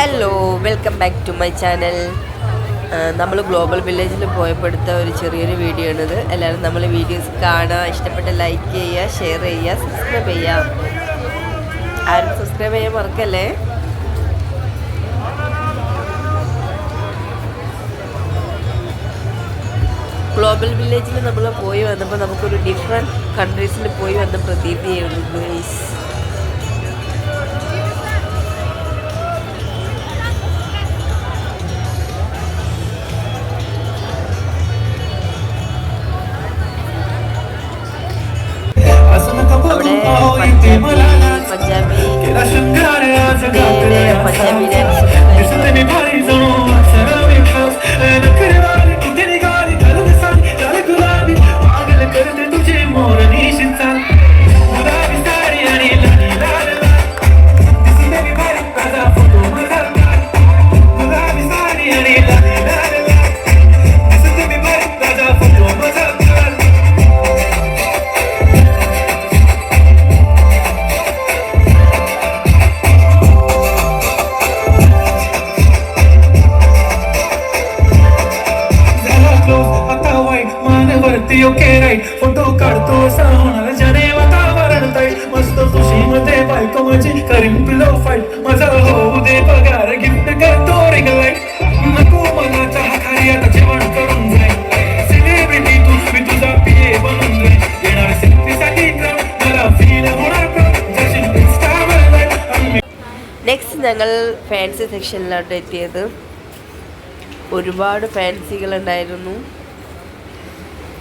Hello, welcome back to my channel. നമ്മൾ global വില്ലേജിൽ പോയപ്പെടുത്ത ഒരു ചെറിയൊരു വീഡിയോ ആണിത്. എല്ലാവരും നമ്മൾ വീഡിയോസ് കാണുക, ഇഷ്ടപ്പെട്ട ലൈക്ക് ചെയ്യുക, ഷെയർ ചെയ്യുക, സബ്സ്ക്രൈബ് ചെയ്യുക. ആരും സബ്സ്ക്രൈബ് ചെയ്യാൻ മറക്കല്ലേ. ഗ്ലോബൽ വില്ലേജിൽ നമ്മൾ പോയി വന്നപ്പോൾ നമുക്കൊരു ഡിഫറെൻറ്റ് കൺട്രീസിൽ പോയി വന്ന പ്രതീതിയായിരുന്നു ഗൈസ്. फोटो काढतो होणार जने वातावरण ताई मस्त खुशी मध्ये बायको माझी करीन पिलो फाईट माझा होऊ दे पगार गिफ्ट करतो रिंग लाईट नको मला चहा खारी आता जेवण करून जाईल सेलिब्रिटी तू मी तुझा पिये बनून जाईल येणार सेल्फीसाठी मला फील होणार जशी इन्स्टावर लाईट. നെക്സ്റ്റ് ഞങ്ങൾ ഫാൻസി സെക്ഷനിലോട്ട് എത്തിയത്. ഒരുപാട് ഫാൻസികളുണ്ടായിരുന്നു.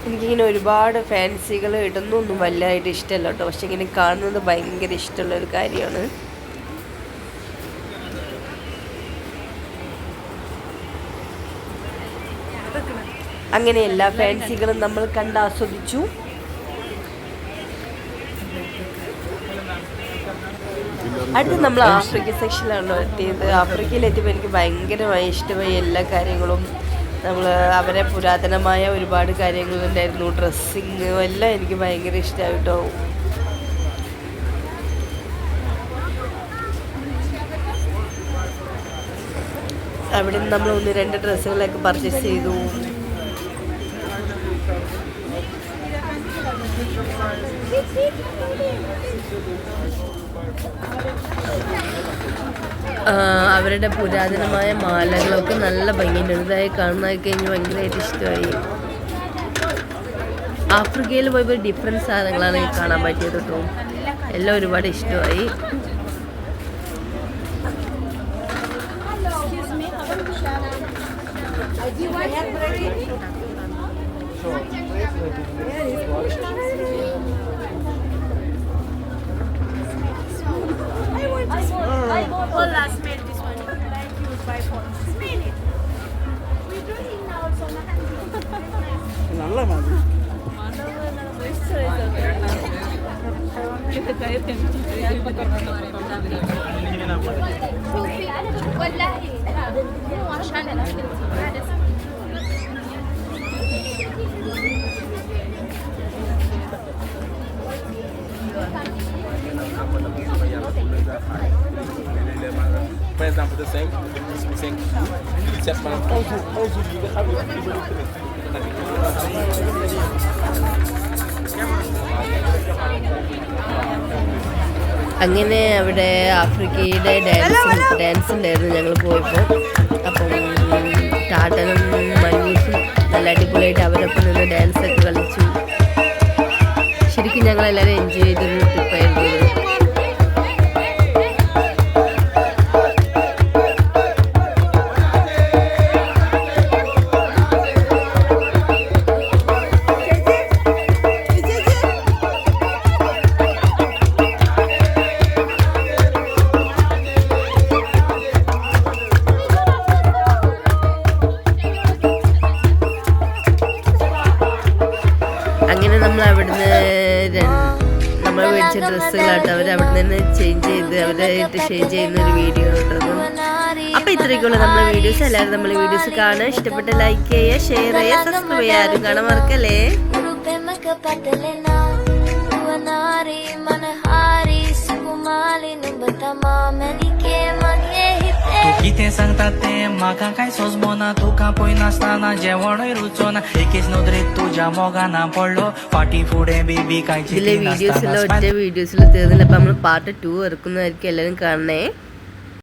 എനിക്കിങ്ങനെ ഒരുപാട് ഫാൻസികൾ ഇടുന്നൊന്നും വലുതായിട്ട് ഇഷ്ടമല്ല കേട്ടോ, പക്ഷെ ഇങ്ങനെ കാണുന്നത് ഭയങ്കര ഇഷ്ടമുള്ളൊരു കാര്യമാണ്. അങ്ങനെ എല്ലാ ഫാൻസികളും നമ്മൾ കണ്ടാസ്വദിച്ചു. അടുത്ത് നമ്മൾ ആഫ്രിക്ക സെക്ഷനിലാണ് എത്തിയത്. ആഫ്രിക്കയിലെത്തിയപ്പോൾ എനിക്ക് ഭയങ്കരമായി ഇഷ്ടമായി എല്ലാ കാര്യങ്ങളും. നമ്മൾ അവരെ പുരാതനമായ ഒരുപാട് കാര്യങ്ങളുണ്ടായിരുന്നു, ഡ്രസ്സിങ് എല്ലാം എനിക്ക് ഭയങ്കര ഇഷ്ടമായി കേട്ടോ. അവിടെ നിന്ന് നമ്മൾ 1-2 ഡ്രസ്സുകളൊക്കെ പർച്ചേസ് ചെയ്തു. അവരുടെ പുരാതനമായ മാലകളൊക്കെ നല്ല ഭംഗിയുണ്ട്. ഇതായി കാണുന്നതൊക്കെ കഴിഞ്ഞ് ഭയങ്കരമായിട്ട് ഇഷ്ടമായി. ആഫ്രിക്കയിൽ പോയപ്പോൾ ഡിഫറെൻറ്റ് സാധനങ്ങളാണ് കാണാൻ പറ്റിയത് കേട്ടോ. എല്ലാം ഒരുപാട് ഇഷ്ടമായി. Par exemple, de 5, അങ്ങനെ അവിടെ ആഫ്രിക്കയുടെ ഡാൻസ് ഉണ്ടായിരുന്നു ഞങ്ങൾ പോയപ്പോൾ. അപ്പം ടാട്ടനും മഞ്ഞൂസും നല്ല അടിപൊളിയായിട്ട് അവരൊപ്പം നിന്ന് ഡാൻസൊക്കെ കളിച്ചു. ശരിക്കും ഞങ്ങളെല്ലാവരും എൻജോയ് ചെയ്തൊരു ട്രിപ്പായിരുന്നു. അങ്ങനെ നമ്മൾ അവിടുന്ന് നമ്മൾ മേടിച്ച ഡ്രസ്സുകളായിട്ട് അവർ അവിടെ നിന്ന് ചേഞ്ച് ചെയ്ത് അവരായിട്ട് ഷെയർ ചെയ്യുന്ന ഒരു വീഡിയോ ഉണ്ടത്. അപ്പോൾ ഇത്രയൊക്കെയുള്ള നമ്മളെ വീഡിയോസ്. എല്ലാവരും നമ്മളെ വീഡിയോസ് കാണുക, ഇഷ്ടപ്പെട്ട ലൈക്ക് ചെയ്യുക, ഷെയർ ചെയ്യുക, സബ്സ്ക്രൈബ് ചെയ്യുക. ആരും കാണാൻ മറക്കല്ലേ. कितें सांगतात ते म्हाका काय सोजमोना तुका पळय नासतना जेवणूय रुचोना एकेच नदरेक तुज्या मोगाना पडलो फाटी फुडें बेबी ഇതിലെ कांयची വീഡിയോസിൽ ഒറ്റ വീഡിയോസിൽ തീർന്നില്ല. അപ്പം നമ്മൾ പാർട്ട് 2 ഇറക്കുന്നതായിരിക്കും എല്ലാവരും കാണണേ.